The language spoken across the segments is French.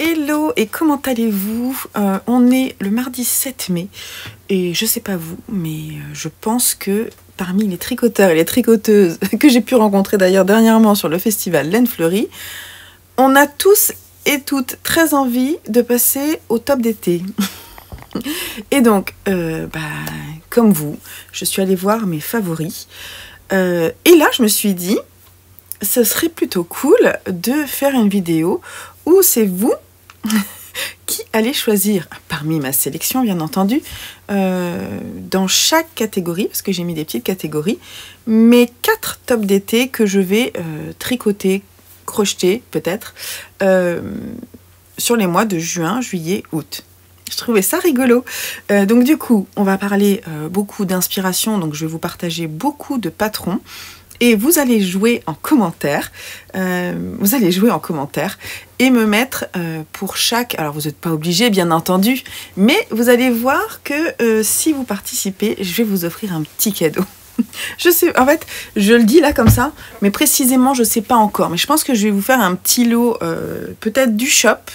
Hello et comment allez-vous? On est le mardi 7 mai et je sais pas vous, mais je pense que parmi les tricoteurs et les tricoteuses que j'ai pu rencontrer d'ailleurs dernièrement sur le festival Laine Fleurie, on a tous et toutes très envie de passer au top d'été. Et donc, comme vous, je suis allée voir mes favoris. Et là, je me suis dit, ce serait plutôt cool de faire une vidéo où c'est vous qui allez choisir, parmi ma sélection bien entendu, dans chaque catégorie, parce que j'ai mis des petites catégories, mes 4 tops d'été que je vais tricoter, crocheter peut-être, sur les mois de juin, juillet, août. Je trouvais ça rigolo. Donc du coup, on va parler beaucoup d'inspiration, donc je vais vous partager beaucoup de patrons. Et vous allez jouer en commentaire, et me mettre pour chaque... Alors vous n'êtes pas obligé bien entendu, mais vous allez voir que si vous participez, je vais vous offrir un petit cadeau. Je sais, en fait, je le dis là comme ça, mais précisément je ne sais pas encore. Mais je pense que je vais vous faire un petit lot, peut-être du shop,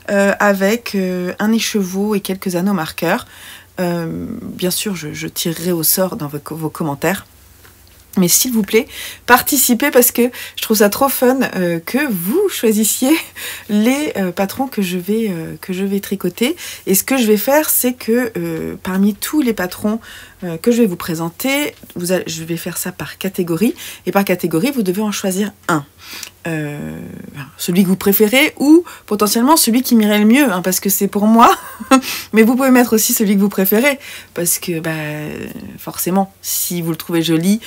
avec un écheveau et quelques anneaux marqueurs. Bien sûr, je tirerai au sort dans vos commentaires. Mais s'il vous plaît, participez parce que je trouve ça trop fun que vous choisissiez les patrons que je vais tricoter. Et ce que je vais faire, c'est que parmi tous les patrons que je vais vous présenter, je vais faire ça par catégorie. Et par catégorie, vous devez en choisir un. Celui que vous préférez ou potentiellement celui qui m'irait le mieux, hein, parce que c'est pour moi. Mais vous pouvez mettre aussi celui que vous préférez parce que forcément, si vous le trouvez joli,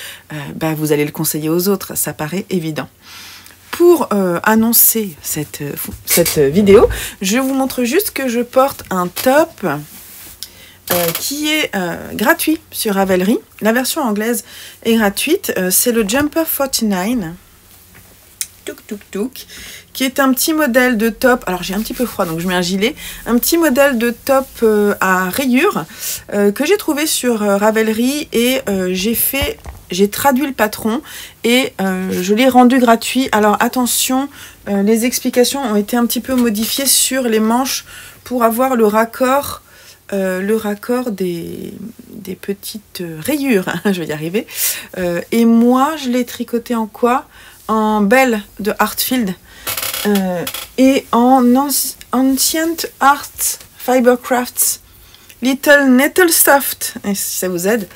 vous allez le conseiller aux autres, ça paraît évident. Pour annoncer cette vidéo, je vous montre juste que je porte un top qui est gratuit sur Ravelry. La version anglaise est gratuite, c'est le Jumper 49. Qui est un petit modèle de top, alors j'ai un petit peu froid donc je mets un gilet, un petit modèle de top à rayures que j'ai trouvé sur Ravelry et j'ai traduit le patron et je l'ai rendu gratuit. Alors attention, les explications ont été un petit peu modifiées sur les manches pour avoir le raccord des petites rayures, je vais y arriver. Et moi je l'ai tricoté en quoi? En Belle de Artfield et en Ancient Art Fibercrafts Little Nettle Soft, si ça vous aide.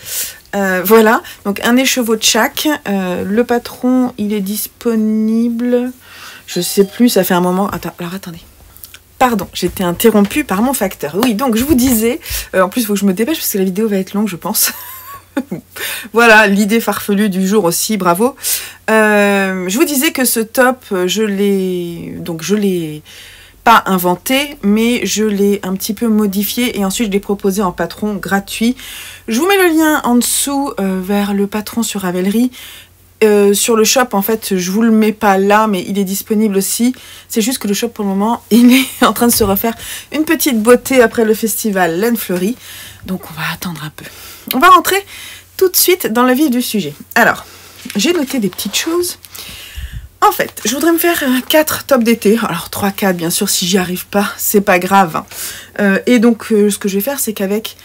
Voilà, donc un écheveau de chaque. Le patron, il est disponible, je sais plus, ça fait un moment. Alors attendez. Pardon, j'étais interrompue par mon facteur. Oui, donc je vous disais, en plus il faut que je me dépêche parce que la vidéo va être longue, je pense. Voilà, l'idée farfelue du jour aussi, bravo. Je vous disais que ce top, je l'ai pas inventé, mais je l'ai un petit peu modifié et ensuite je l'ai proposé en patron gratuit. Je vous mets le lien en dessous vers le patron sur Ravelry. Sur le shop, en fait, je vous le mets pas là, mais il est disponible aussi. C'est juste que le shop, pour le moment, il est en train de se refaire une petite beauté après le festival Laine Fleurie. Donc, on va attendre un peu. On va rentrer tout de suite dans le vif du sujet. Alors, j'ai noté des petites choses. En fait, je voudrais me faire 4 tops d'été. Alors, 3-4, bien sûr, si j'y arrive pas, c'est pas grave. Et donc, ce que je vais faire, c'est qu'avec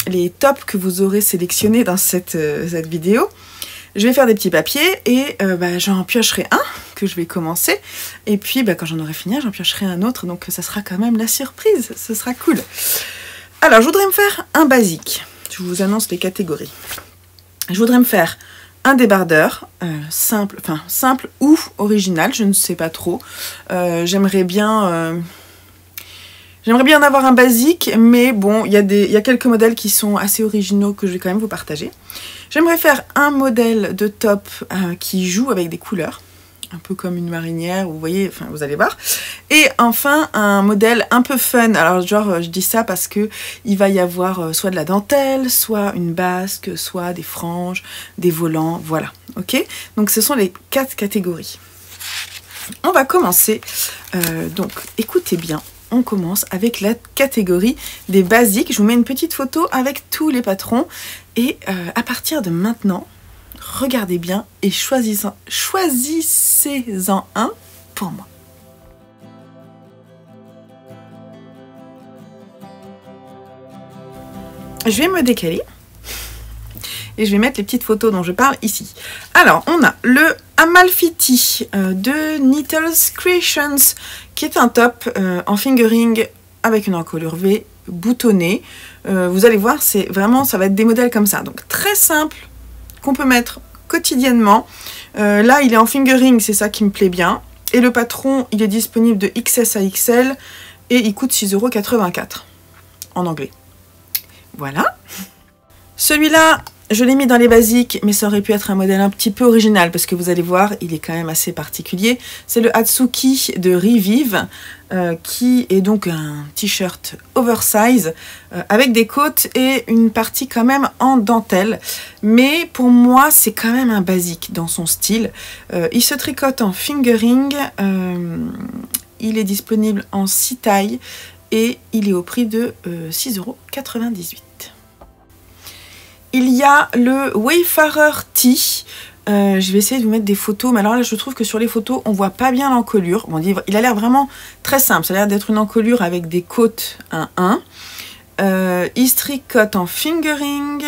les tops que vous aurez sélectionnés dans cette vidéo, je vais faire des petits papiers et j'en piocherai un que je vais commencer. Et puis, quand j'en aurai fini, j'en piocherai un autre. Donc, ça sera quand même la surprise. Ce sera cool. Alors, je voudrais me faire un basique. Je vous annonce les catégories. Je voudrais me faire un débardeur, simple ou original, je ne sais pas trop. J'aimerais bien en avoir un basique, mais bon, il y a quelques modèles qui sont assez originaux que je vais quand même vous partager. J'aimerais faire un modèle de top qui joue avec des couleurs, un peu comme une marinière, vous voyez, enfin vous allez voir. Et enfin un modèle un peu fun. Alors genre je dis ça parce que il va y avoir soit de la dentelle, soit une basque, soit des franges, des volants, voilà. Ok, donc ce sont les 4 catégories. On va commencer. Donc écoutez bien. On commence avec la catégorie des basiques. Je vous mets une petite photo avec tous les patrons. Et à partir de maintenant, regardez bien et choisissez-en un pour moi. je vais me décaler et je vais mettre les petites photos dont je parle ici. Alors, on a le Amalfiti de Needles Creations, qui est un top en fingering avec une encolure V boutonnée. Vous allez voir, c'est vraiment, ça va être des modèles comme ça. Donc, très simple, qu'on peut mettre quotidiennement. Là, il est en fingering, c'est ça qui me plaît bien. Et le patron, il est disponible de XS à XL et il coûte 6,84 € en anglais. Voilà. Celui-là, je l'ai mis dans les basiques, mais ça aurait pu être un modèle un petit peu original parce que vous allez voir, il est quand même assez particulier. C'est le Hatsuki de Revive, qui est donc un t-shirt oversize avec des côtes et une partie quand même en dentelle. Mais pour moi, c'est quand même un basique dans son style. Il se tricote en fingering, il est disponible en 6 tailles et il est au prix de 6,98 €. Il y a le Wayfarer Tee. Je vais essayer de vous mettre des photos, mais alors là je trouve que sur les photos on voit pas bien l'encolure. Bon, il a l'air vraiment très simple, ça a l'air d'être une encolure avec des côtes 1-1. Il se tricote en fingering,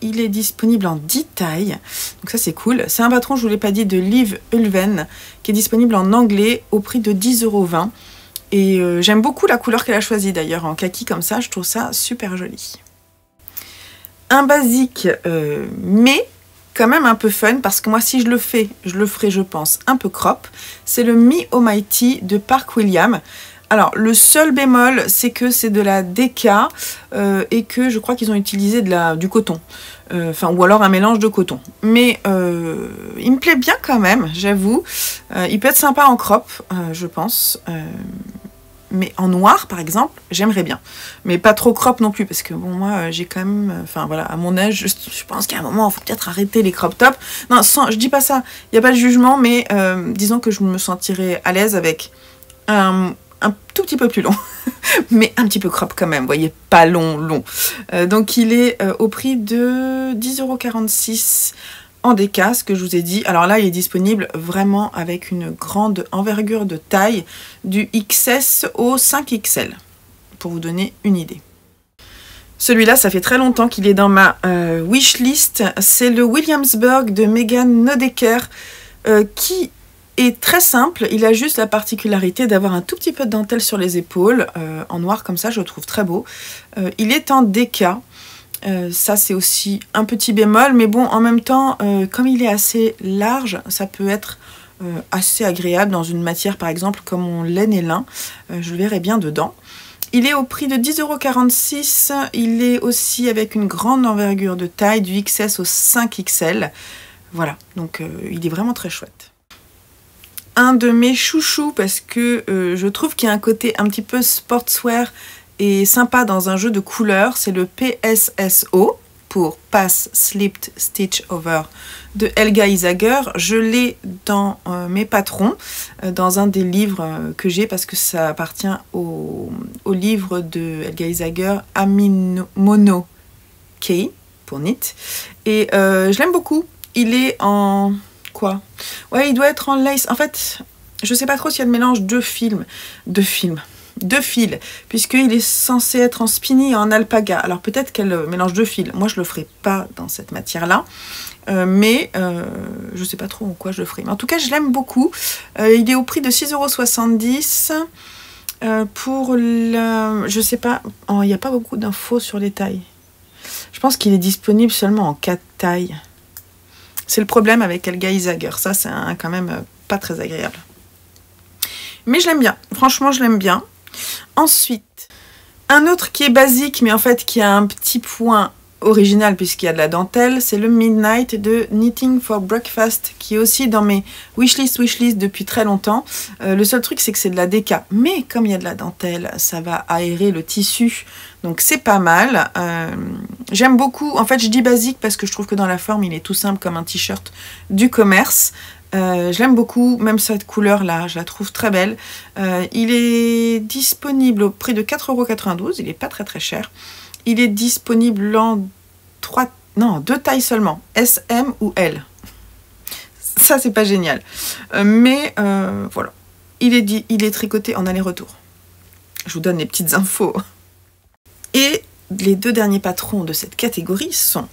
il est disponible en 10 tailles, donc ça c'est cool. C'est un patron, je vous l'ai pas dit, de Liv Ulven, qui est disponible en anglais au prix de 10,20 €. Et j'aime beaucoup la couleur qu'elle a choisie d'ailleurs, en kaki comme ça, je trouve ça super joli. Un basique, mais quand même un peu fun, parce que moi si je le fais, je le ferai je pense un peu crop. C'est le Me Almighty de Park William. Alors le seul bémol, c'est que c'est de la DK et que je crois qu'ils ont utilisé du coton. Ou alors un mélange de coton. Mais il me plaît bien quand même, j'avoue. Il peut être sympa en crop, je pense. Mais en noir, par exemple, j'aimerais bien. Mais pas trop crop non plus, parce que bon, moi, j'ai quand même... Enfin, voilà, à mon âge, je pense qu'à un moment, il faut peut-être arrêter les crop tops. Non, je dis pas ça, il n'y a pas de jugement, mais disons que je me sentirais à l'aise avec un tout petit peu plus long. Mais un petit peu crop quand même, vous voyez, pas long. Donc, il est au prix de 10,46 € en DK, ce que je vous ai dit. Alors là, il est disponible vraiment avec une grande envergure de taille, du XS au 5XL, pour vous donner une idée. Celui-là, ça fait très longtemps qu'il est dans ma wishlist. C'est le Williamsburg de Megan Nodecker, qui est très simple. Il a juste la particularité d'avoir un tout petit peu de dentelle sur les épaules, en noir comme ça, je le trouve très beau. Il est en DK. Ça c'est aussi un petit bémol, mais bon, en même temps, comme il est assez large, ça peut être assez agréable dans une matière par exemple comme mon laine et lin. Je le verrai bien dedans. Il est au prix de 10,46 €. Il est aussi avec une grande envergure de taille, du XS au 5XL. Voilà, donc il est vraiment très chouette. Un de mes chouchous, parce que je trouve qu'il y a un côté un petit peu sportswear et sympa dans un jeu de couleurs, c'est le PSSO, pour Pass Slipped Stitch Over de Helga Isager. Je l'ai dans mes patrons, dans un des livres que j'ai, parce que ça appartient au livre de Helga Isager, Amimono Kei, pour Knit. Et je l'aime beaucoup. Il est en... quoi? Ouais, il doit être en lace. En fait, je sais pas trop s'il y a de mélange de fils, puisqu'il est censé être en spinny et en alpaga. Alors peut-être qu'elle mélange 2 fils. Moi, je le ferai pas dans cette matière-là. Mais je sais pas trop en quoi je le ferai. Mais en tout cas, je l'aime beaucoup. Il est au prix de 6,70 €. Pour le... Je sais pas, il n'y a pas beaucoup d'infos sur les tailles. Je pense qu'il est disponible seulement en 4 tailles. C'est le problème avec Helga Isager. Ça, c'est quand même pas très agréable. Mais je l'aime bien. Franchement, je l'aime bien. Ensuite, un autre qui est basique, mais en fait qui a un petit point original puisqu'il y a de la dentelle, c'est le Midnight de Knitting for Breakfast, qui est aussi dans mes wishlist depuis très longtemps. Le seul truc, c'est que c'est de la DK. Mais comme il y a de la dentelle, ça va aérer le tissu. Donc c'est pas mal. J'aime beaucoup. En fait, je dis basique parce que je trouve que dans la forme, il est tout simple comme un t-shirt du commerce. Je l'aime beaucoup, même cette couleur-là, je la trouve très belle. Il est disponible au prix de 4,92 €, il n'est pas très très cher. Il est disponible en 2 tailles seulement, S, M ou L. Ça, c'est pas génial. Mais voilà, il est tricoté en aller-retour. Je vous donne les petites infos. Et les deux derniers patrons de cette catégorie sont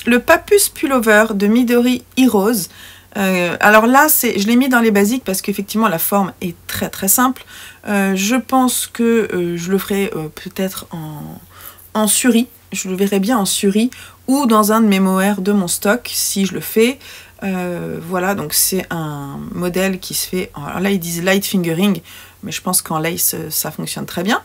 le Papus Pullover de Midori Heroes. Alors là, je l'ai mis dans les basiques parce qu'effectivement la forme est très très simple. Je pense que je le ferai peut-être en suri. Je le verrai bien en suri ou dans un de mes mohair de mon stock si je le fais. Voilà, donc c'est un modèle qui se fait, alors là ils disent light fingering, mais je pense qu'en lace ça fonctionne très bien.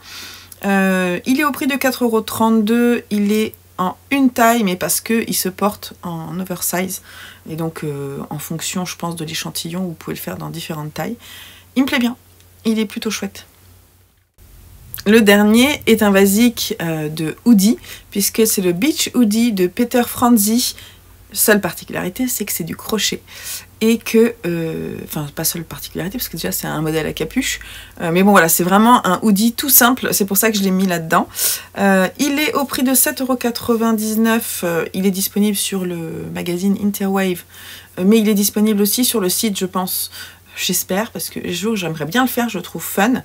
Il est au prix de 4,32 €, il est en une taille, mais parce qu'il se porte en oversize, et donc en fonction je pense de l'échantillon, vous pouvez le faire dans différentes tailles. Il me plaît bien, il est plutôt chouette. Le dernier est un basique de hoodie, puisque c'est le Beach Hoodie de Peter Franzi. Seule particularité, c'est que c'est du crochet. Et que, enfin, pas seule particularité, parce que déjà c'est un modèle à capuche. Mais bon, voilà, c'est vraiment un hoodie tout simple. C'est pour ça que je l'ai mis là-dedans. Il est au prix de 7,99 €. Il est disponible sur le magazine Interwave. Mais il est disponible aussi sur le site, je pense. J'espère, parce que les jours, j'aimerais bien le faire, je le trouve fun.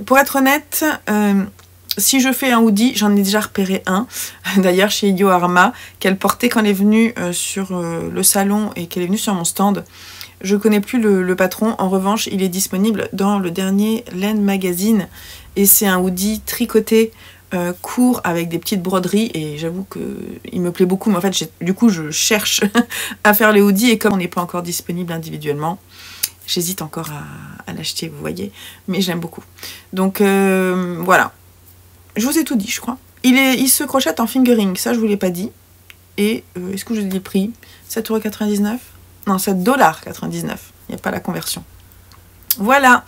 Pour être honnête, si je fais un hoodie, j'en ai déjà repéré un, d'ailleurs chez Yo Arma, qu'elle portait quand elle est venue sur le salon et qu'elle est venue sur mon stand. Je connais plus le patron, en revanche il est disponible dans le dernier Laine Magazine et c'est un hoodie tricoté court avec des petites broderies et j'avoue qu'il me plaît beaucoup, mais en fait du coup je cherche à faire les hoodies et comme on n'est pas encore disponible individuellement, j'hésite encore à l'acheter, vous voyez, mais j'aime beaucoup. Donc voilà. Je vous ai tout dit, je crois. Il se crochette en fingering, ça je vous l'ai pas dit. Et est-ce que je vous ai dit le prix? 7,99 €? Non, 7,99 $. Il n'y a pas la conversion. Voilà.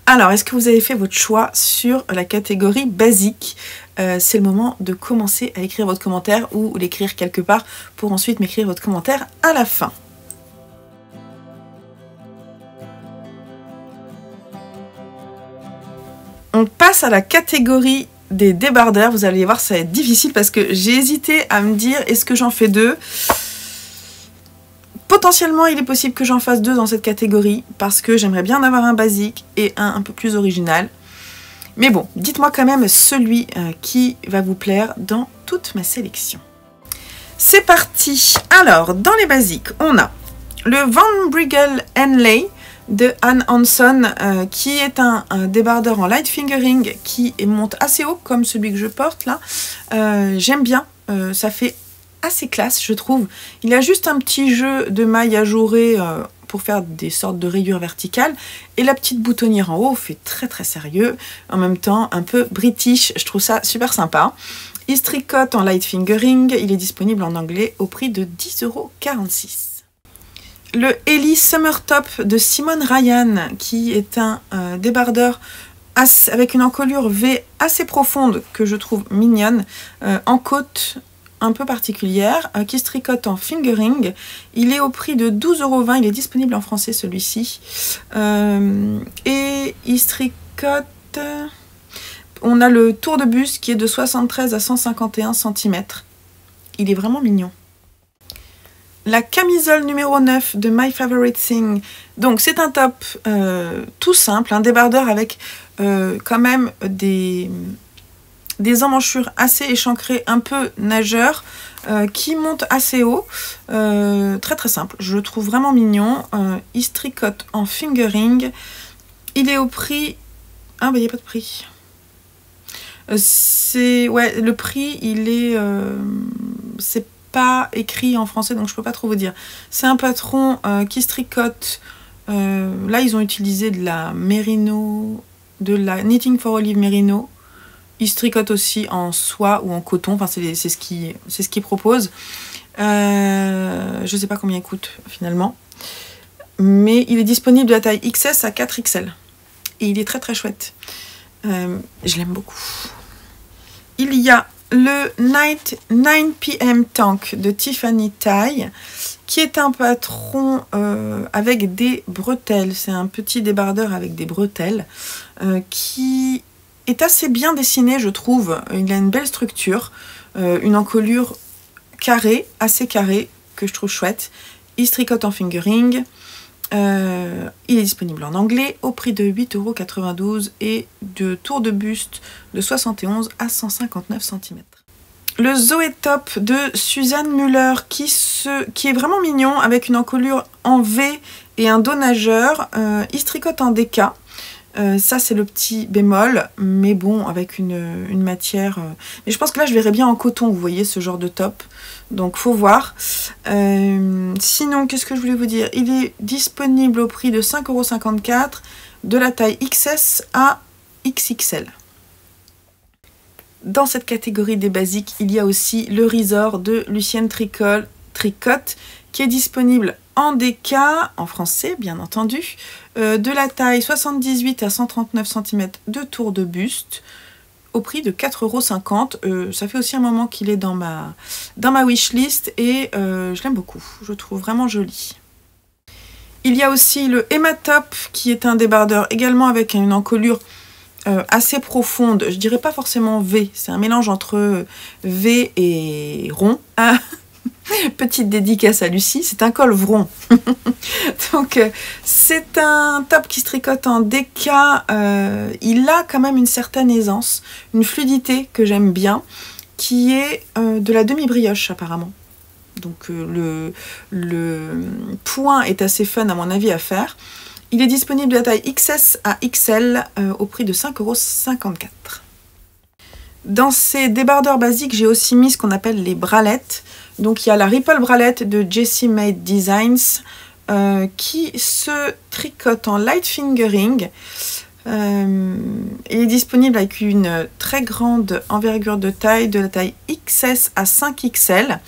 Alors, est-ce que vous avez fait votre choix sur la catégorie basique? C'est le moment de commencer à écrire votre commentaire ou l'écrire quelque part pour ensuite m'écrire votre commentaire à la fin. On passe à la catégorie des débardeurs. Vous allez voir, ça va être difficile parce que j'ai hésité à me dire est-ce que j'en fais deux. Potentiellement, il est possible que j'en fasse deux dans cette catégorie parce que j'aimerais bien en avoir un basique et un peu plus original. Mais bon, dites-moi quand même celui qui va vous plaire dans toute ma sélection. C'est parti. Alors, dans les basiques, on a le Van Briegel Henley de Anne Hanson, qui est un débardeur en light fingering qui monte assez haut comme celui que je porte là. J'aime bien, ça fait assez classe je trouve. Il a juste un petit jeu de mailles ajourées pour faire des sortes de rayures verticales et la petite boutonnière en haut fait très très sérieux, en même temps un peu british, je trouve ça super sympa. Il se tricote en light fingering, il est disponible en anglais au prix de 10,46 €. Le Ellie Summer Top de Simone Ryan, qui est un débardeur avec une encolure V assez profonde que je trouve mignonne, en côte un peu particulière, qui se tricote en fingering. Il est au prix de 12,20 €, il est disponible en français celui-ci. Et il se tricote... On a le tour de buste qui est de 73 à 151 cm. Il est vraiment mignon. La camisole numéro 9 de My Favorite Thing. Donc c'est un top tout simple, un débardeur avec quand même des emmanchures assez échancrées, un peu nageur, qui montent assez haut. Très très simple, je le trouve vraiment mignon. Il se tricote en fingering. Il est au prix... Ah bah il n'y a pas de prix. Ouais, le prix il est... c'est pas écrit en français donc je peux pas trop vous dire. C'est un patron qui se tricote, là ils ont utilisé de la merino, de la Knitting for Olive merino. Il se tricote aussi en soie ou en coton, enfin c'est ce qu'ils proposent. Je sais pas combien il coûte finalement, mais il est disponible de la taille XS à 4XL et il est très très chouette. Je l'aime beaucoup. Il y a le 9 PM Tank de Tiffany Tie, qui est un patron avec des bretelles. C'est un petit débardeur avec des bretelles qui est assez bien dessiné, je trouve. Il a une belle structure, une encolure carrée, assez carrée, que je trouve chouette. Il se tricote en fingering. Il est disponible en anglais au prix de 8,92 € et de tour de buste de 71 à 159 cm. Le Zoé Top de Suzanne Müller qui est vraiment mignon avec une encolure en V et un dos nageur. Il se tricote en DK. Ça c'est le petit bémol, mais bon avec une matière... Mais je pense que là je verrais bien en coton, vous voyez, ce genre de top. Donc faut voir. Sinon, qu'est-ce que je voulais vous dire? Il est disponible au prix de 5,54 € de la taille XS à XXL. Dans cette catégorie des basiques, il y a aussi le Resort de Lucienne Tricot qui est disponible en DK, en français bien entendu, de la taille 78 à 139 cm de tour de buste au prix de 4,50 €. Ça fait aussi un moment qu'il est dans ma wishlist et je l'aime beaucoup, je le trouve vraiment joli. Il y a aussi le Emma Top qui est un débardeur également avec une encolure assez profonde, je dirais pas forcément V, c'est un mélange entre V et rond. Ah, petite dédicace à Lucie, c'est un col rond. Donc c'est un top qui se tricote en DK, il a quand même une certaine aisance, une fluidité que j'aime bien, qui est de la demi-brioche apparemment. Donc le point est assez fun à mon avis à faire. Il est disponible de la taille XS à XL au prix de 5,54 €. Dans ces débardeurs basiques, j'ai aussi mis ce qu'on appelle les bralettes. Donc il y a la Ripple bralette de Jessie Made Designs qui se tricote en light fingering. Il est disponible avec une très grande envergure de taille, de la taille XS à 5XL.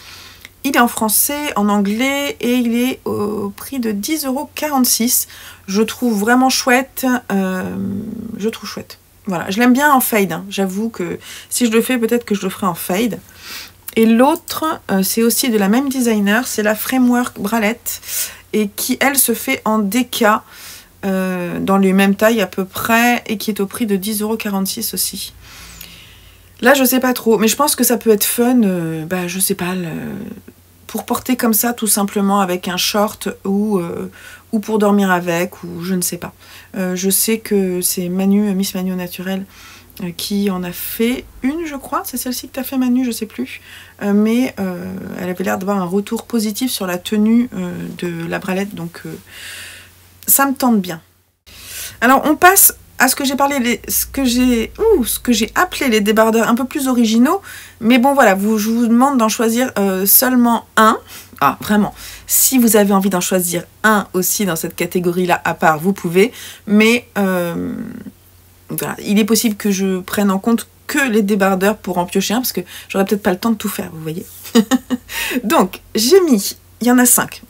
Il est en français, en anglais et il est au prix de 10,46 €. Je trouve vraiment chouette. Je trouve chouette. Voilà, je l'aime bien en fade. Hein. J'avoue que si je le fais, peut-être que je le ferai en fade. Et l'autre, c'est aussi de la même designer, c'est la Framework bralette et qui, elle, se fait en DK dans les mêmes tailles à peu près et qui est au prix de 10,46 € aussi. Là, je sais pas trop, mais je pense que ça peut être fun, je sais pas, pour porter comme ça tout simplement avec un short ou pour dormir avec, ou je ne sais pas. Je sais que c'est Manu, Miss Manu Naturel, qui en a fait une, je crois. C'est celle-ci que tu as fait, Manu, je sais plus. Mais elle avait l'air d'avoir un retour positif sur la tenue de la bralette, donc ça me tente bien. Alors, on passe à ce que j'ai parlé, ce que j'ai appelé les débardeurs un peu plus originaux. Mais bon, voilà, je vous demande d'en choisir seulement un. Ah, vraiment, si vous avez envie d'en choisir un aussi dans cette catégorie-là, à part, vous pouvez. Mais voilà, il est possible que je prenne en compte que les débardeurs pour en piocher un, parce que j'aurais peut-être pas le temps de tout faire, vous voyez. Donc, j'ai mis, il y en a 5.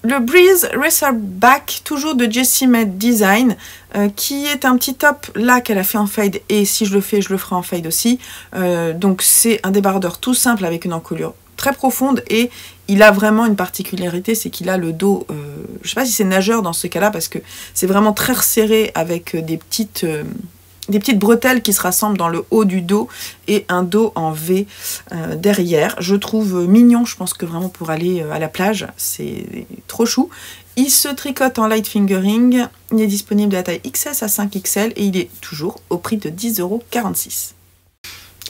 Le Breeze Racer Back, toujours de Jessie Made Design, qui est un petit top là qu'elle a fait en fade, et si je le fais, je le ferai en fade aussi. Donc c'est un débardeur tout simple avec une encolure très profonde, et il a vraiment une particularité, c'est qu'il a le dos, je sais pas si c'est nageur dans ce cas-là, parce que c'est vraiment très resserré avec des petites bretelles qui se rassemblent dans le haut du dos et un dos en V derrière. Je trouve mignon, je pense que vraiment pour aller à la plage, c'est trop chou. Il se tricote en light fingering, il est disponible de la taille XS à 5XL et il est toujours au prix de 10,46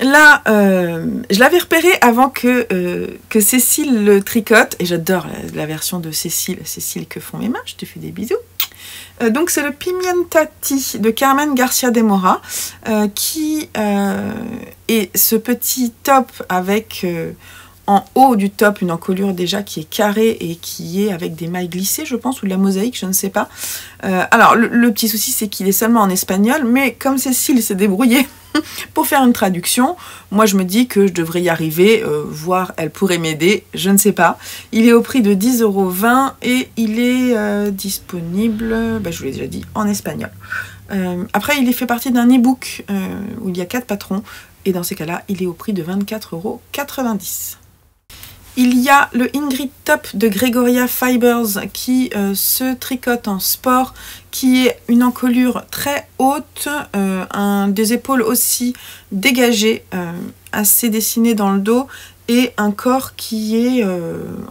€. Là, je l'avais repéré avant que Cécile le tricote, et j'adore la version de Cécile que font mes mains, je te fais des bisous. Donc c'est le Pimientati de Carmen Garcia de Mora qui est ce petit top avec en haut du top une encolure déjà qui est carrée et qui est avec des mailles glissées, je pense, ou de la mosaïque, je ne sais pas. Alors le petit souci, c'est qu'il est seulement en espagnol, mais comme Cécile s'est débrouillée pour faire une traduction, moi je me dis que je devrais y arriver, voire elle pourrait m'aider, je ne sais pas. Il est au prix de 10,20 € et il est disponible, je vous l'ai déjà dit, en espagnol. Après, il fait partie d'un e-book où il y a 4 patrons, et dans ces cas-là, il est au prix de 24,90 €. Il y a le Ingrid Top de Gregoria Fibers qui se tricote en sport, qui est une encolure très haute, des épaules aussi dégagées, assez dessinées dans le dos, et un corps qui est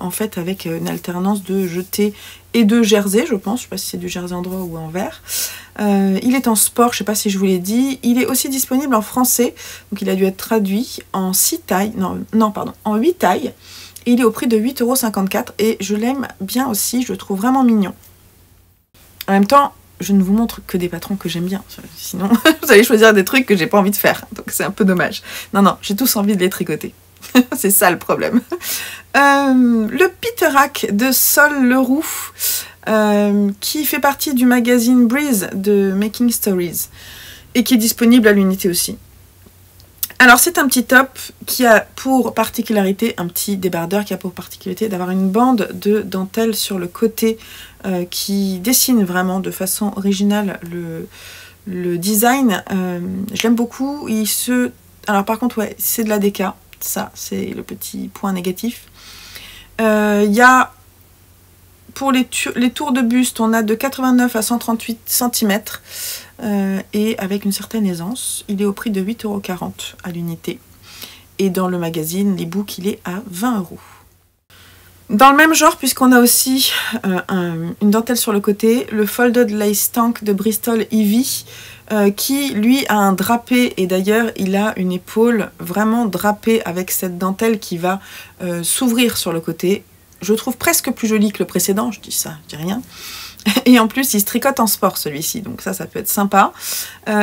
en fait avec une alternance de jeté et de jersey, je pense. Je sais pas si c'est du jersey en drap ou en vert. Il est en sport, je sais pas si je vous l'ai dit. Il est aussi disponible en français, donc il a dû être traduit en 6 tailles, non pardon, en 8 tailles. Et il est au prix de 8,54 € et je l'aime bien aussi, je le trouve vraiment mignon. En même temps, je ne vous montre que des patrons que j'aime bien, sinon vous allez choisir des trucs que j'ai pas envie de faire, donc c'est un peu dommage. Non, j'ai tous envie de les tricoter. C'est ça le problème. Le Piterac de Sol Leroux, qui fait partie du magazine Breeze de Making Stories et qui est disponible à l'unité aussi. Alors c'est un petit top qui a pour particularité, un petit débardeur qui a pour particularité d'avoir une bande de dentelle sur le côté qui dessine vraiment de façon originale le design. Je l'aime beaucoup. Alors par contre, ouais, c'est de la déca. Ça, c'est le petit point négatif. Il y a, pour les tours de buste, on a de 89 à 138 cm et avec une certaine aisance. Il est au prix de 8,40 € à l'unité. Et dans le magazine, l'e-book, il est à 20 €. Dans le même genre, puisqu'on a aussi une dentelle sur le côté, le Folded Lace Tank de Bristol Ivy, qui lui a un drapé, et d'ailleurs il a une épaule vraiment drapée avec cette dentelle qui va s'ouvrir sur le côté. Je trouve presque plus joli que le précédent, je dis ça, je dis rien. Et en plus il se tricote en sport celui-ci, donc ça peut être sympa.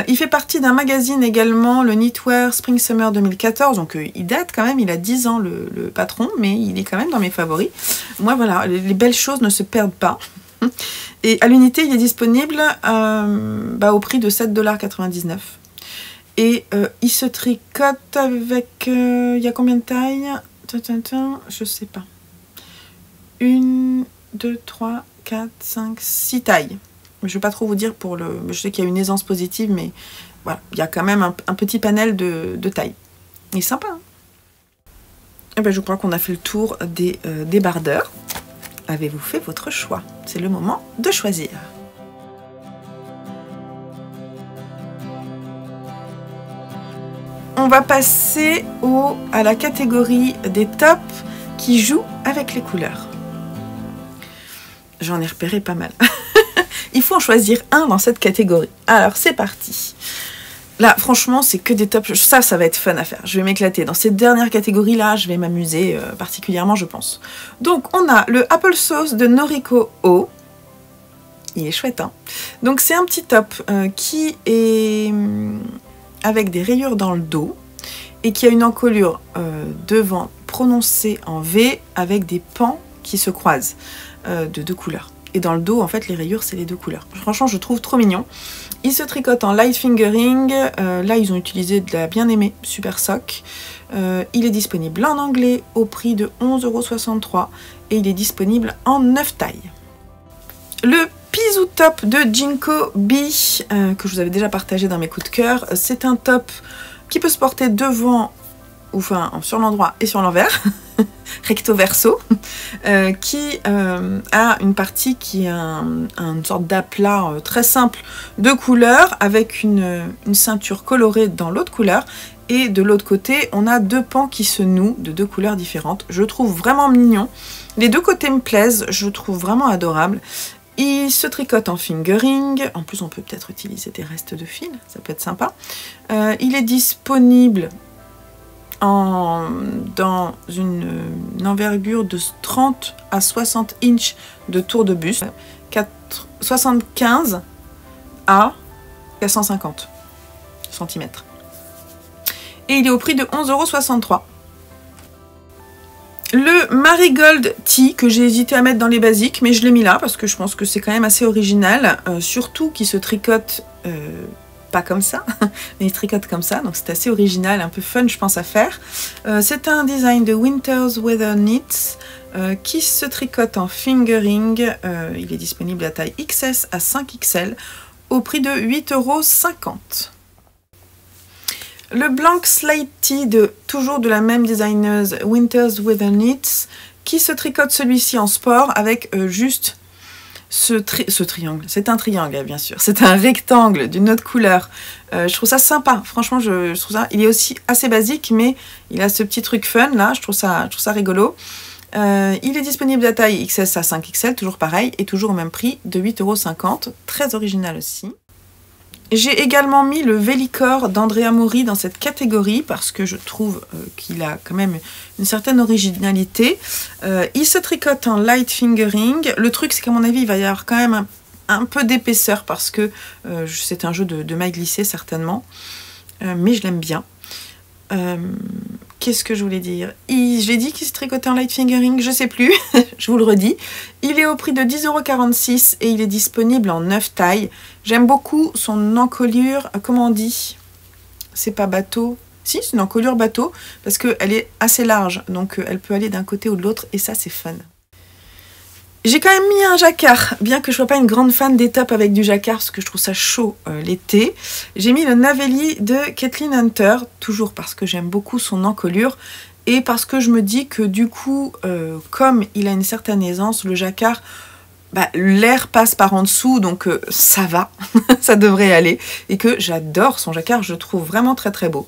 Il fait partie d'un magazine également, le Knitwear Spring Summer 2014, donc il date quand même, il a 10 ans le patron, mais il est quand même dans mes favoris. Moi voilà, les belles choses ne se perdent pas. Et à l'unité, il est disponible au prix de 7,99 $. Et il se tricote avec... il y a combien de tailles? Je sais pas. 1, 2, 3, 4, 5, 6 tailles. Je ne vais pas trop vous dire pour le... Je sais qu'il y a une aisance positive, mais voilà, il y a quand même un petit panel de taille. Il est sympa, hein? Et ben, je crois qu'on a fait le tour des débardeurs. Avez-vous fait votre choix? C'est le moment de choisir. On va passer à la catégorie des tops qui jouent avec les couleurs. J'en ai repéré pas mal. Il faut en choisir un dans cette catégorie. Alors c'est parti. Là, franchement, c'est que des tops. Ça va être fun à faire. Je vais m'éclater. Dans cette dernière catégorie-là, je vais m'amuser particulièrement, je pense. Donc, on a le Applesauce de Noriko O. Il est chouette, hein. Donc, c'est un petit top qui est avec des rayures dans le dos et qui a une encolure devant prononcée en V avec des pans qui se croisent de 2 couleurs. Et dans le dos, en fait, les rayures, c'est les 2 couleurs. Franchement, je trouve trop mignon. Il se tricote en light fingering. Là, ils ont utilisé de la bien-aimée Super Sock. Il est disponible en anglais au prix de 11,63 € et il est disponible en 9 tailles. Le Pisou Top de Jinko B, que je vous avais déjà partagé dans mes coups de cœur, c'est un top qui peut se porter devant, enfin sur l'endroit et sur l'envers, recto verso, qui a une partie qui a une sorte d'aplat très simple de couleur avec une ceinture colorée dans l'autre couleur. Et de l'autre côté, on a 2 pans qui se nouent de 2 couleurs différentes. Je trouve vraiment mignon. Les 2 côtés me plaisent, je trouve vraiment adorable. Il se tricote en fingering. En plus, on peut peut-être utiliser des restes de fil, ça peut être sympa. Il est disponible dans une envergure de 30 à 60 inches de tour de buste, 75 à 450 cm. Et il est au prix de 11,63 €. Le Marigold Tea, que j'ai hésité à mettre dans les basiques, mais je l'ai mis là parce que je pense que c'est quand même assez original, surtout qu'il se tricote pas comme ça, mais il se tricote comme ça, donc c'est assez original, un peu fun je pense à faire. C'est un design de Winter's Weather Knits qui se tricote en fingering. Il est disponible à taille XS à 5XL au prix de 8,50 €. Le Blank Slate Tee, toujours de la même designeuse, Winter's Weather Knits, qui se tricote celui-ci en sport avec juste ce triangle. C'est un triangle, bien sûr. C'est un rectangle d'une autre couleur. Je trouve ça sympa. Franchement, je trouve ça... Il est aussi assez basique, mais il a ce petit truc fun, là. Je trouve ça rigolo. Il est disponible de la taille XS à 5XL, toujours pareil, et toujours au même prix de 8,50 €. Très original aussi. J'ai également mis le Vélicor d'Andrea Mori dans cette catégorie parce que je trouve qu'il a quand même une certaine originalité. Il se tricote en light fingering. Le truc, c'est qu'à mon avis, il va y avoir quand même un peu d'épaisseur parce que c'est un jeu de mailles glissées certainement. Mais je l'aime bien. Qu'est-ce que je voulais dire? J'ai dit qu'il se tricotait en light fingering, je sais plus, je vous le redis. Il est au prix de 10,46 € et il est disponible en 9 tailles. J'aime beaucoup son encolure, comment on dit? C'est pas bateau. Si, c'est une encolure bateau, parce qu'elle est assez large, donc elle peut aller d'un côté ou de l'autre, et ça c'est fun. J'ai quand même mis un jacquard, bien que je ne sois pas une grande fan des tops avec du jacquard, parce que je trouve ça chaud l'été. J'ai mis le Navelli de Kathleen Hunter, toujours parce que j'aime beaucoup son encolure, et parce que je me dis que du coup, comme il a une certaine aisance, le jacquard, l'air passe par en dessous, donc ça va, ça devrait aller, et que j'adore son jacquard, je le trouve vraiment très très beau.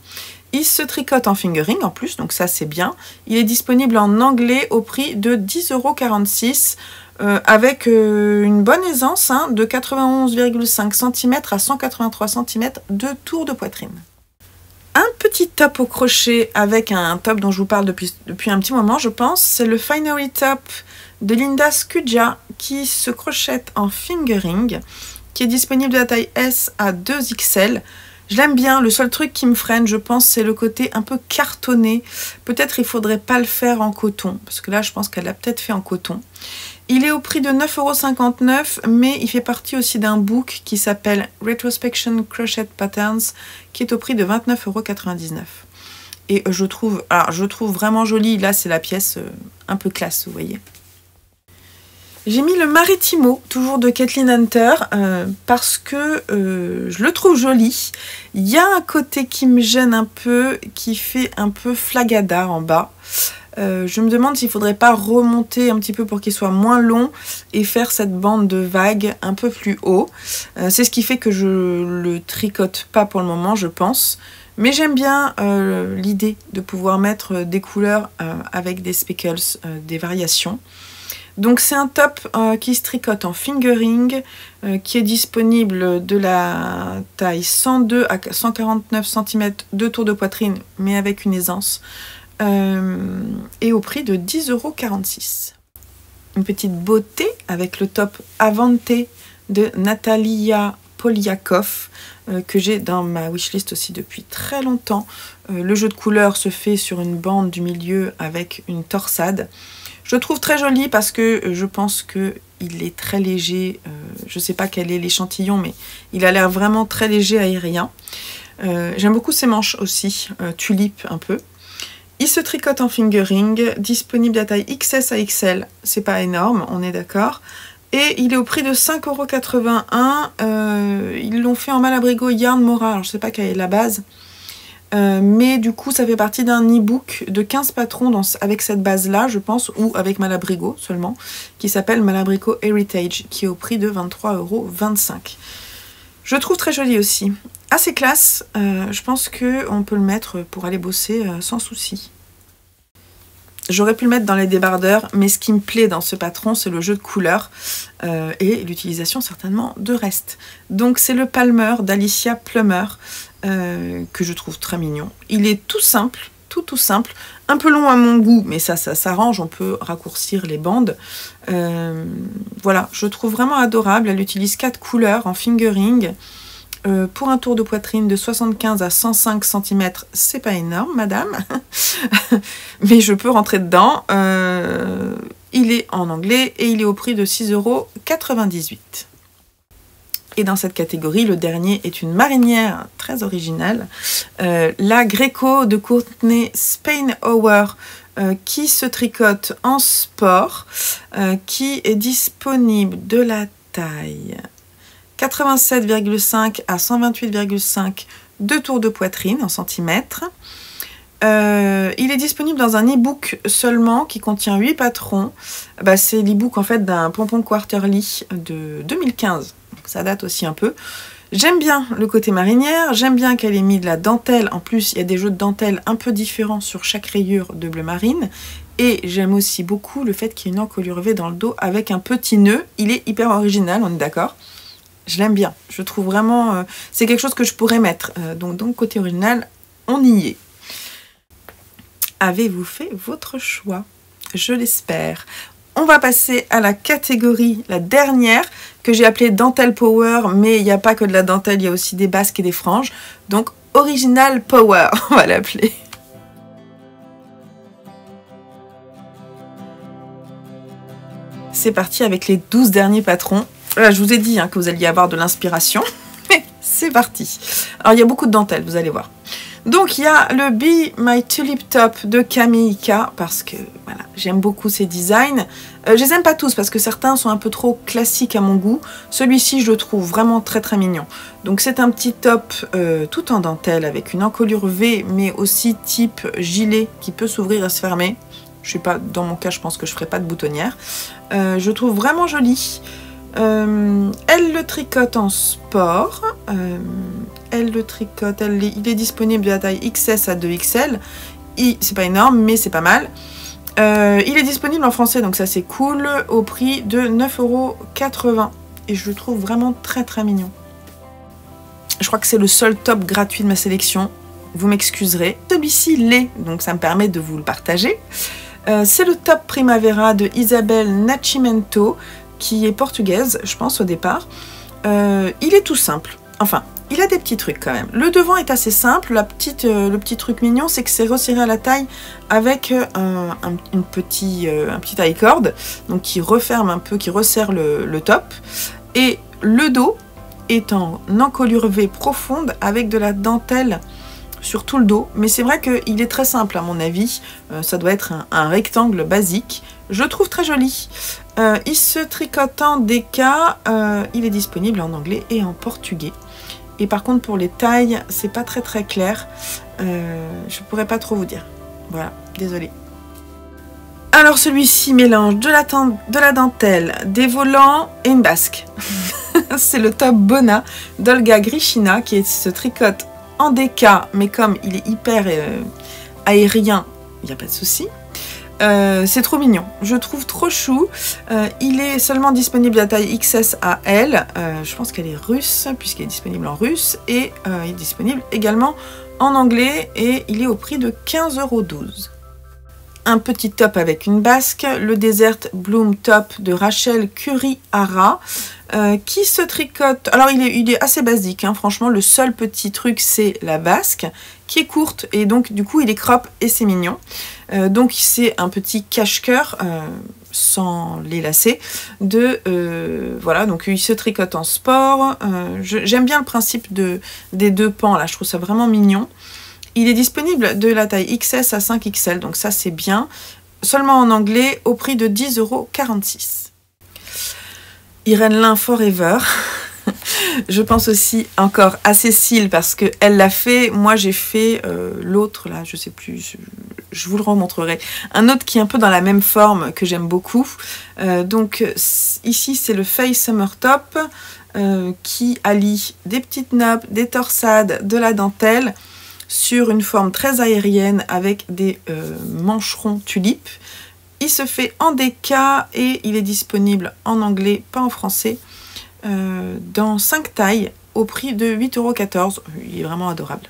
Il se tricote en fingering en plus, donc ça c'est bien. Il est disponible en anglais au prix de 10,46 €, avec une bonne aisance de 91,5 cm à 183 cm de tour de poitrine. Un petit top au crochet avec un top dont je vous parle depuis un petit moment, je pense, c'est le Finery Top de Linda Scugia qui se crochette en fingering, qui est disponible de la taille S à 2XL. Je l'aime bien, le seul truc qui me freine, je pense, c'est le côté un peu cartonné. Peut-être il faudrait pas le faire en coton, parce que là, je pense qu'elle l'a peut-être fait en coton. Il est au prix de 9,59 €, mais il fait partie aussi d'un book qui s'appelle Retrospection Crochet Patterns, qui est au prix de 29,99 €. Et je trouve vraiment joli, là c'est la pièce un peu classe, vous voyez. J'ai mis le Maritimo, toujours de Kathleen Hunter, parce que je le trouve joli. Il y a un côté qui me gêne un peu, qui fait un peu flagada en bas. Je me demande s'il ne faudrait pas remonter un petit peu pour qu'il soit moins long et faire cette bande de vagues un peu plus haut. C'est ce qui fait que je le tricote pas pour le moment, je pense. Mais j'aime bien l'idée de pouvoir mettre des couleurs avec des speckles, des variations. Donc c'est un top qui se tricote en fingering, qui est disponible de la taille 102 à 149 cm de tour de poitrine, mais avec une aisance, et au prix de 10,46 €. Une petite beauté avec le top Avante de Natalia Poliakov, que j'ai dans ma wishlist aussi depuis très longtemps. Le jeu de couleurs se fait sur une bande du milieu avec une torsade. Je le trouve très joli parce que je pense qu'il est très léger. Je ne sais pas quel est l'échantillon, mais il a l'air vraiment très léger, aérien. J'aime beaucoup ses manches aussi, tulipe un peu. Il se tricote en fingering, disponible à taille XS à XL. C'est pas énorme, on est d'accord. Et il est au prix de 5,81 €. Ils l'ont fait en Malabrigo Yarn Mora. Alors je ne sais pas quelle est la base. Mais du coup ça fait partie d'un e-book de 15 patrons avec cette base là je pense, ou avec Malabrigo seulement, qui s'appelle Malabrigo Heritage, qui est au prix de 23,25 €. Je trouve très joli aussi, assez classe. Je pense qu'on peut le mettre pour aller bosser sans souci. J'aurais pu le mettre dans les débardeurs, mais ce qui me plaît dans ce patron, c'est le jeu de couleurs et l'utilisation certainement de restes. Donc c'est le Palmer d'Alicia Plummer, que je trouve très mignon. Il est tout simple, tout simple, un peu long à mon goût, mais ça s'arrange, on peut raccourcir les bandes. Voilà, je trouve vraiment adorable. Elle utilise 4 couleurs en fingering. Pour un tour de poitrine de 75 à 105 cm, c'est pas énorme, madame, mais je peux rentrer dedans. Il est en anglais et il est au prix de 6,98 €. Et dans cette catégorie, le dernier est une marinière très originale, la Greco de Courtney Spainhour, qui se tricote en sport, qui est disponible de la taille 87,5 à 128,5 de tour de poitrine en centimètres. Il est disponible dans un e-book seulement qui contient 8 patrons. C'est l'e-book en fait d'un Pompon Quarterly de 2015. Donc ça date aussi un peu. J'aime bien le côté marinière, j'aime bien qu'elle ait mis de la dentelle. En plus, il y a des jeux de dentelle un peu différents sur chaque rayure de bleu marine. Et j'aime aussi beaucoup le fait qu'il y ait une encolure V dans le dos avec un petit nœud. Il est hyper original, on est d'accord. Je l'aime bien. Je trouve vraiment... c'est quelque chose que je pourrais mettre. Donc, côté original, on y est. Avez-vous fait votre choix? Je l'espère. On va passer à la catégorie, la dernière, que j'ai appelée Dentelle Power, mais il n'y a pas que de la dentelle, il y a aussi des basques et des franges. Donc, Original Power, on va l'appeler. C'est parti avec les 12 derniers patrons. Là, je vous ai dit que vous alliez avoir de l'inspiration. Mais c'est parti. Alors, il y a beaucoup de dentelles, vous allez voir. Donc, il y a le Be My Tulip Top de Camille K. Parce que, voilà, j'aime beaucoup ces designs. Je les aime pas tous parce que certains sont un peu trop classiques à mon goût. Celui-ci, je le trouve vraiment très très mignon. Donc, c'est un petit top tout en dentelle avec une encolure V, mais aussi type gilet qui peut s'ouvrir et se fermer. Je sais pas, dans mon cas, je pense que je ferai pas de boutonnière. Je trouve vraiment joli. Elle le tricote en sport. Elle le tricote. Il est disponible de la taille XS à 2XL. C'est pas énorme, mais c'est pas mal. Il est disponible en français, donc ça c'est cool, au prix de 9,80 €. Et je le trouve vraiment très très mignon. Je crois que c'est le seul top gratuit de ma sélection. Vous m'excuserez. Celui-ci l'est, donc ça me permet de vous le partager. C'est le top Primavera de Isabelle Nascimento, qui est portugaise, je pense, au départ. Il est tout simple. Enfin, il a des petits trucs quand même. Le devant est assez simple. Le petit truc mignon, c'est que c'est resserré à la taille avec un petit taille corde, donc qui referme un peu, qui resserre le top. Et le dos est en encolure V profonde avec de la dentelle sur tout le dos, mais c'est vrai qu'il est très simple à mon avis. Ça doit être un rectangle basique. Je le trouve très joli. Il se tricote en DK. Il est disponible en anglais et en portugais. Et par contre pour les tailles, c'est pas très très clair. Je pourrais pas trop vous dire. Voilà, désolée. Alors celui-ci mélange de la dentelle, des volants et une basque. C'est le top Bona d'Olga Grishina qui se tricote en DK, mais comme il est hyper aérien, il n'y a pas de souci. C'est trop mignon, je trouve trop chou. Il est seulement disponible à taille XS à L. Je pense qu'elle est russe, puisqu'elle est disponible en russe. Et il est disponible également en anglais. Et il est au prix de 15,12 €. Un petit top avec une basque, le Desert Bloom Top de Rachel Curihara, qui se tricote. Alors il est assez basique, franchement, le seul petit truc c'est la basque, qui est courte, et donc du coup il est crop et c'est mignon. Donc c'est un petit cache-cœur, sans les lacets, voilà, donc il se tricote en sport. J'aime bien le principe des deux pans, là, je trouve ça vraiment mignon. Il est disponible de la taille XS à 5XL, donc ça c'est bien. Seulement en anglais, au prix de 10,46 €. Irène Lin Forever. Je pense aussi encore à Cécile parce qu'elle l'a fait. Moi j'ai fait l'autre là, je sais plus, je vous le remontrerai. Un autre qui est un peu dans la même forme que j'aime beaucoup. Donc ici c'est le Face Summer Top qui allie des petites nappes, des torsades, de la dentelle sur une forme très aérienne avec des mancherons tulipes. Il se fait en DK et il est disponible en anglais, pas en français, dans 5 tailles au prix de 8,14 €. Il est vraiment adorable.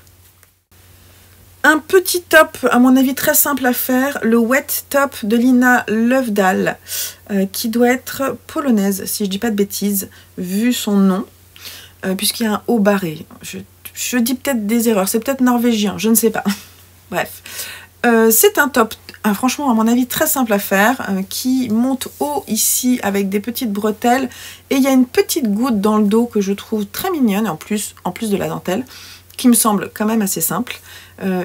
Un petit top, à mon avis très simple à faire, le Wet Top de Lina Löfdahl, qui doit être polonaise, si je dis pas de bêtises, vu son nom, puisqu'il y a un haut barré. Je dis peut-être des erreurs, c'est peut-être norvégien, je ne sais pas. Bref, c'est un top, franchement à mon avis très simple à faire, qui monte haut ici avec des petites bretelles, et il y a une petite goutte dans le dos que je trouve très mignonne, en plus de la dentelle, qui me semble quand même assez simple.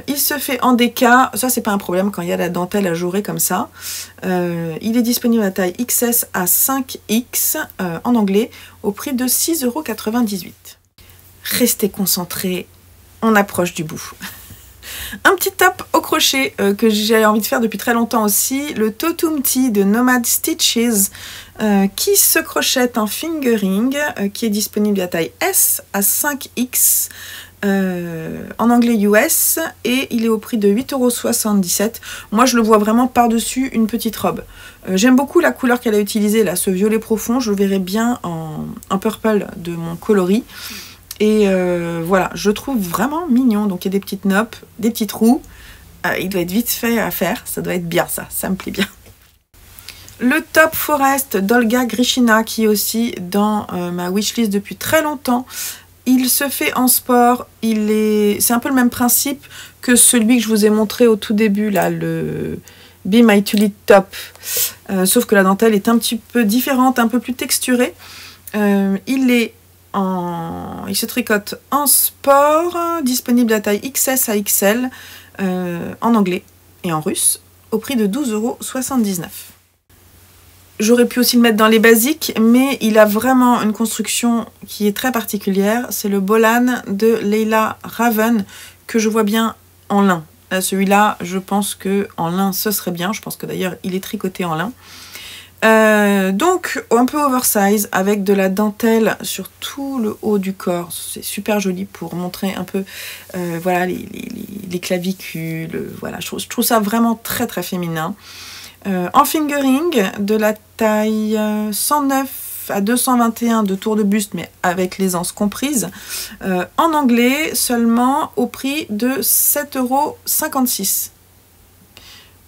Il se fait en DK, ça c'est pas un problème quand il y a la dentelle ajourée comme ça. Il est disponible à taille XS à 5X en anglais, au prix de 6,98 €. Restez concentrés, on approche du bout. Un petit top au crochet que j'ai envie de faire depuis très longtemps aussi, le Totumti de Nomad Stitches, qui se crochette en fingering, qui est disponible à taille S à 5X. en anglais US et il est au prix de 8,77 €. Moi je le vois vraiment par-dessus une petite robe. J'aime beaucoup la couleur qu'elle a utilisée là, ce violet profond, je le verrai bien en purple de mon coloris. Et voilà, je trouve vraiment mignon. Donc il y a des petites noppes, des petits trous. Il doit être vite fait à faire, ça doit être bien ça me plaît bien. Le Top Forest d'Olga Grishina qui est aussi dans ma wishlist depuis très longtemps. Il se fait en sport, c'est un peu le même principe que celui que je vous ai montré au tout début, là, le Be My Tulip Top. Sauf que la dentelle est un petit peu différente, un peu plus texturée. Il se tricote en sport, disponible à taille XS à XL, en anglais et en russe, au prix de 12,79 €. J'aurais pu aussi le mettre dans les basiques, mais il a vraiment une construction qui est très particulière. C'est le Bolan de Leila Raven, que je vois bien en lin. Celui-là, je pense qu'en lin, ce serait bien. Je pense que d'ailleurs, il est tricoté en lin. Donc, un peu oversize, avec de la dentelle sur tout le haut du corps. C'est super joli pour montrer un peu voilà, les clavicules. Voilà, je trouve ça vraiment très, très féminin. En fingering, de la taille 109 à 221 de tour de buste, mais avec les anses comprises. En anglais, seulement au prix de 7,56 €.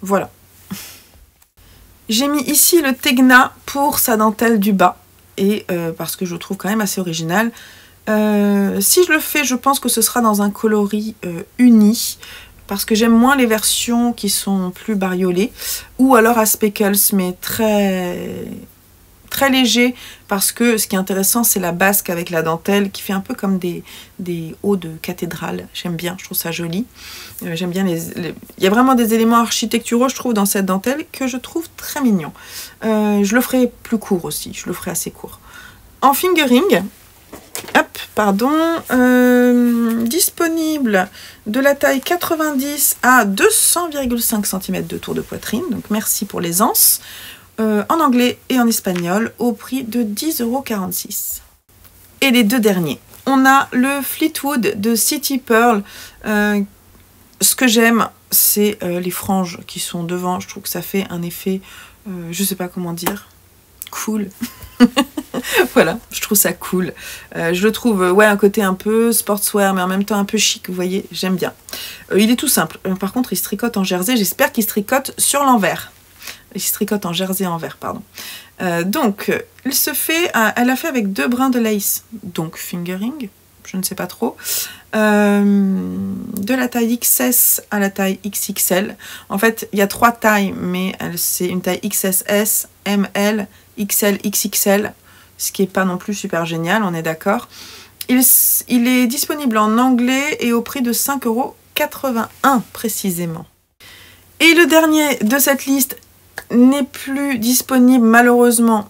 Voilà. J'ai mis ici le Tegna pour sa dentelle du bas, et parce que je le trouve quand même assez original. Si je le fais, je pense que ce sera dans un coloris uni, parce que j'aime moins les versions qui sont plus bariolées, ou alors à speckles, mais très léger, parce que ce qui est intéressant, c'est la basque avec la dentelle, qui fait un peu comme des hauts de cathédrale. J'aime bien, je trouve ça joli. J'aime bien il y a vraiment des éléments architecturaux, je trouve, dans cette dentelle, que je trouve très mignon. Je le ferai plus court aussi, je le ferai assez court. En fingering, hop, pardon, disponible de la taille 90 à 200,5 cm de tour de poitrine, donc merci pour les anses, en anglais et en espagnol, au prix de 10,46 €. Et les deux derniers, on a le Fleetwood de City Pearl. Ce que j'aime, c'est les franges qui sont devant, je trouve que ça fait un effet, je sais pas comment dire, cool. Voilà, je trouve ça cool. Je le trouve, ouais, un côté un peu sportswear, mais en même temps un peu chic, vous voyez, j'aime bien. Il est tout simple. Par contre, il se tricote en jersey. J'espère qu'il se tricote sur l'envers. Il se tricote en jersey envers, pardon. Donc, il se fait, elle a fait avec 2 brins de lace, donc fingering, je ne sais pas trop. De la taille XS à la taille XXL. En fait, il y a 3 tailles, mais c'est une taille XSS, ML, XL, XXL, ce qui n'est pas non plus super génial, on est d'accord. Il est disponible en anglais et au prix de 5,81 € précisément. Et le dernier de cette liste n'est plus disponible malheureusement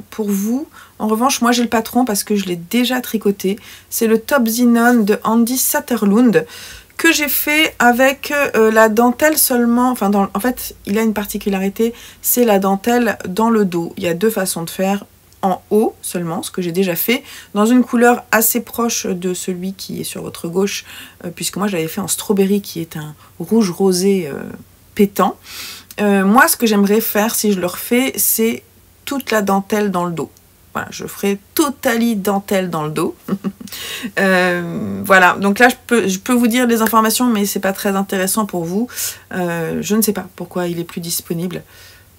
pour vous. En revanche, moi j'ai le patron parce que je l'ai déjà tricoté. C'est le Top Zinon de Andy Satterlund que j'ai fait avec la dentelle seulement. Enfin, en fait, il a une particularité, c'est la dentelle dans le dos. Il y a 2 façons de faire. En haut seulement, ce que j'ai déjà fait, dans une couleur assez proche de celui qui est sur votre gauche, puisque moi je l'avais fait en strawberry qui est un rouge rosé pétant. Moi ce que j'aimerais faire si je le refais, c'est toute la dentelle dans le dos. Voilà, je ferai totally dentelle dans le dos. Voilà, donc là je peux vous dire des informations, mais c'est pas très intéressant pour vous. Je ne sais pas pourquoi il est plus disponible,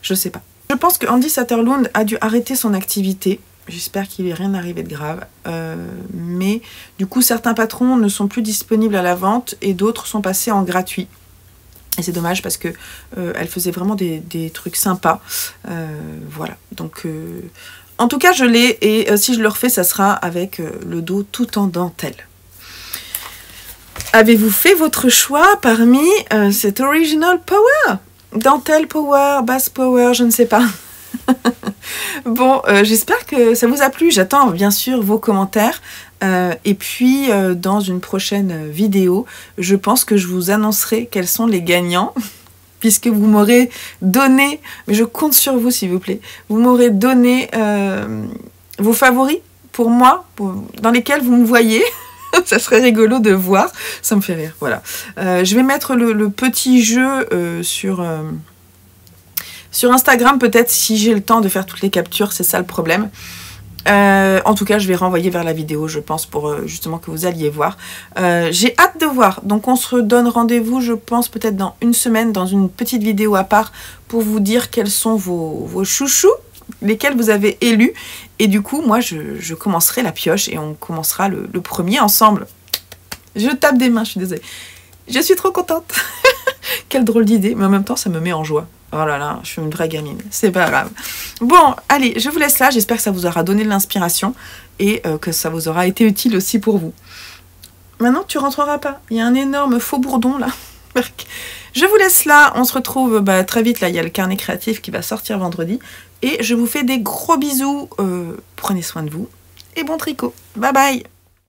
je sais pas. Je pense que Andy Satterlund a dû arrêter son activité. J'espère qu'il n'est rien arrivé de grave. Mais du coup, certains patrons ne sont plus disponibles à la vente et d'autres sont passés en gratuit. Et c'est dommage parce que elle faisait vraiment des trucs sympas. Voilà. Donc, en tout cas, je l'ai. Et si je le refais, ça sera avec le dos tout en dentelle. Avez-vous fait votre choix parmi cet Original Power ? Dentelle power, basse power, je ne sais pas. Bon, j'espère que ça vous a plu. J'attends bien sûr vos commentaires. Et puis, dans une prochaine vidéo, je pense que je vous annoncerai quels sont les gagnants. Puisque vous m'aurez donné, mais je compte sur vous s'il vous plaît, vous m'aurez donné vos favoris pour moi, dans lesquels vous me voyez. Ça serait rigolo de voir. Ça me fait rire, voilà. Je vais mettre le petit jeu sur Instagram, peut-être, si j'ai le temps de faire toutes les captures. C'est ça le problème. En tout cas, je vais renvoyer vers la vidéo, je pense, pour justement que vous alliez voir. J'ai hâte de voir. Donc, on se redonne rendez-vous, je pense, peut-être dans une semaine, dans une petite vidéo à part, pour vous dire quels sont vos chouchous, lesquels vous avez élus. Et du coup, moi, je commencerai la pioche et on commencera le premier ensemble. Je tape des mains, je suis désolée. Je suis trop contente. Quelle drôle d'idée, mais en même temps, ça me met en joie. Oh là là, je suis une vraie gamine, c'est pas grave. Bon, allez, je vous laisse là. J'espère que ça vous aura donné de l'inspiration et que ça vous aura été utile aussi pour vous. Maintenant, tu rentreras pas. Il y a un énorme faux bourdon là. Je vous laisse là. On se retrouve très vite. Là, il y a le carnet créatif qui va sortir vendredi. Et je vous fais des gros bisous. Prenez soin de vous et bon tricot. Bye bye.